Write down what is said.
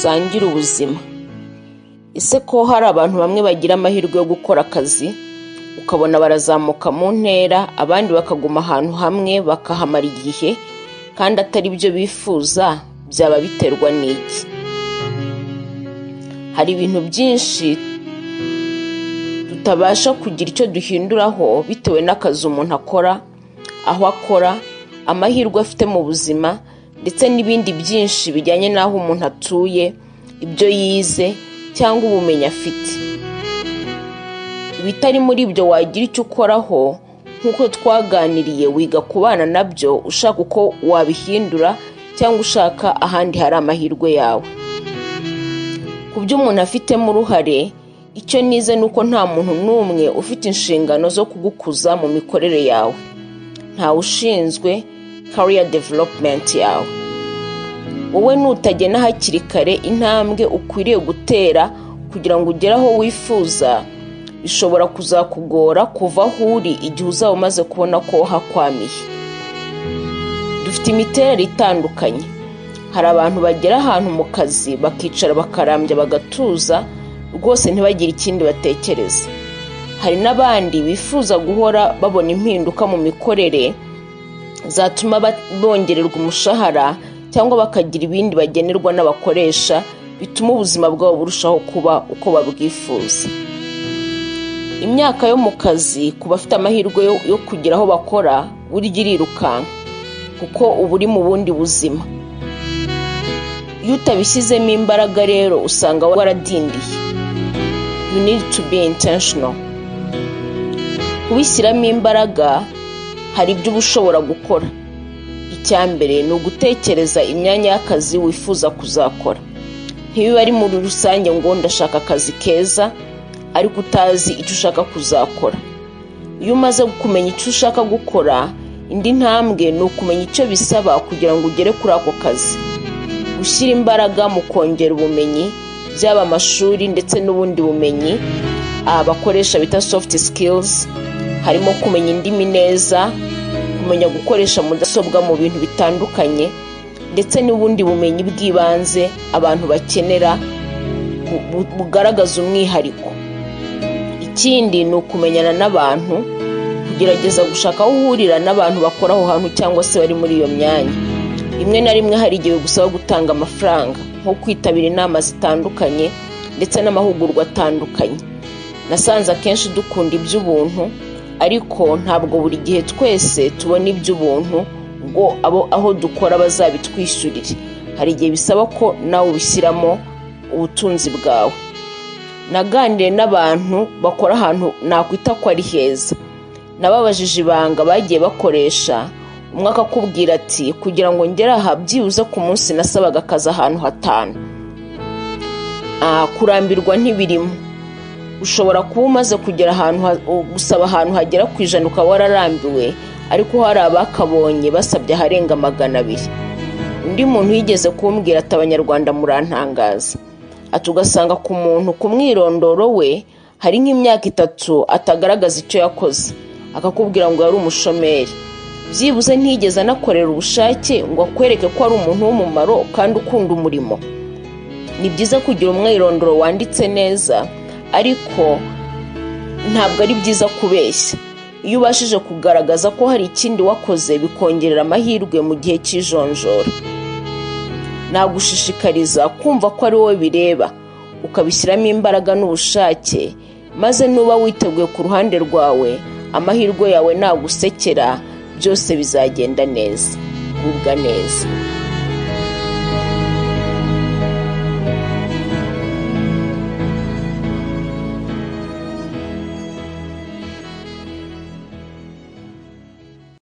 dusangire ubuzima. Ese ko hari abantu bamwe bagira amahirwe yo gukora akazi ukabona barazamuka mu ntera, abandi bakaguma ahantu hamwe bakahamara igihe kandi atari byo bifuza, byaba biterwa n'iki? Hari ibintu byinshi tutabasha kugira icyo duhinduraho bitewe n'akazi umuntu akora, aho akora, amahirwe afite mu buzima, ndetse n'ibindi byinshi bijyanye n'aho umuntu atuye, ibyo yize cyangwa ubumenyi afite. Ibitari muri ibyo wagira icyo ukoraho, nk'uko twaganiriye, wiga kubana nabyo ushaka uko wabihindura cyangwa ushaka ahandi hari amahirwe yawe. Ku byo umuntu afitemo uruhare, icyo nize ni uko nta muntu n'umwe ufite inshingano zo kugukuza mu mikorere yawe. Ntawe ushinzwe career development yawe. Wowe nutagena hakiri kare intambwe ukwiriye gutera kugira ngo ugere aho wifuza, bishobora kuzakugora kuva aho uri igihe uzaba umaze kubona ko wakwamye. Dufite imiterere itandukanye. Hari abantu bagera ahantu mu kazi bakicara bakarambya bagatuza rwose ntibagire ikindi batekereza. Hari n'abandi bifuza guhora babona impinduka mu mikorere zatuma bongererwa umushahara cyangwa bakagira ibindi bagenerwa n'abakoresha bituma ubuzima bwabo burushaho kuba uko babwifuza. Imyaka yo mu kazi ku bafite amahirwe yo kugira aho bakora burya irirukanka kuko uba uri mu bundi buzima. Iyo utabishyizemo imbaraga rero usanga waradindiye. You need to be intentional. Kubishyiramo imbaraga hari ibyo uba ushobora gukora. Icyambere ni ugutekereza imyanya y'akazi wifuza kuzakora. Ntibiba ari muri rusange ngo ndashaka akazi keza ariko utazi icyo ushaka kuzakora. Iyo umaze kumenya icyo ushaka gukora, indi ntambwe ni ukumenya icyo bisaba kugira ngo ugere kuri ako kazi. Gushyira imbaraga mu kongera ubumenyi, byaba amashuri ndetse n'ubundi bumenyi abakoresha bita soft skills, harimo kumenya indimi neza, kumenya gukoresha mudasobwa mu bintu bitandukanye, ndetse n'ubundi bumenyi bw'ibanze abantu bakenera bugaragaza umwihariko. Ikindi ni ukumenyana n'abantu, kugerageza gushaka aho uhurira n'abantu bakora aho hantu cyangwa se bari muri iyo myanya. Rimwe na rimwe hari igihe gusaba gutanga amafaranga nko kwitabira inama zitandukanye ndetse n'amahugurwa atandukanye. Nasanze akenshi dukunda iby'ubuntu ariko ntabwo buri gihe twese tubona iby'ubuntu ngo aho dukora bazabitwishyurire. Hari igihe bisaba ko nawe ubishyiramo ubutunzi bwawe. Naganiriye n'abantu bakora ahantu nakwita ko ari heza. Nababajije ibanga bagiye bakoresha. Umwe akakubwira ati kugira ngo ngere aha byibuze ku munsi nasabaga akazi ahantu 5. Kurambirwa ntibirimo. Ushobora kuba umaze kugera ahantu gusaba ahantu hagera ku 100 ukaba wararambiwe, ariko hari abakabonye basabye aharenga 200. Undi muntu yigeze kumbwira ati abanyarwanda murantangaza. Ugasanga ku muntu ku mwirondoro we hari nk'imyaka 3 atagaragaza icyo yakoze, akakubwira ngo yari umushomeri. Byibuze ntigeze anakorera ubushake ngo akwereke ko ari umuntu w'umumaro kandi ukunda umurimo. Ni byiza kugira umwirondoro wanditse neza, ariko ntabwo ari byiza kubeshya. Iyo ubashije kugaragaza ko hari ikindi wakoze bikongerera amahirwe mu gihe cy'ijonjora. Nagushishikariza kumva ko ari wowe bireba, ukabishyiramo imbaraga n'ubushake, maze nuba witeguye ku ruhande rwawe, amahirwe yawe nagusekera, byose bizagenda neza. Gubwa neza.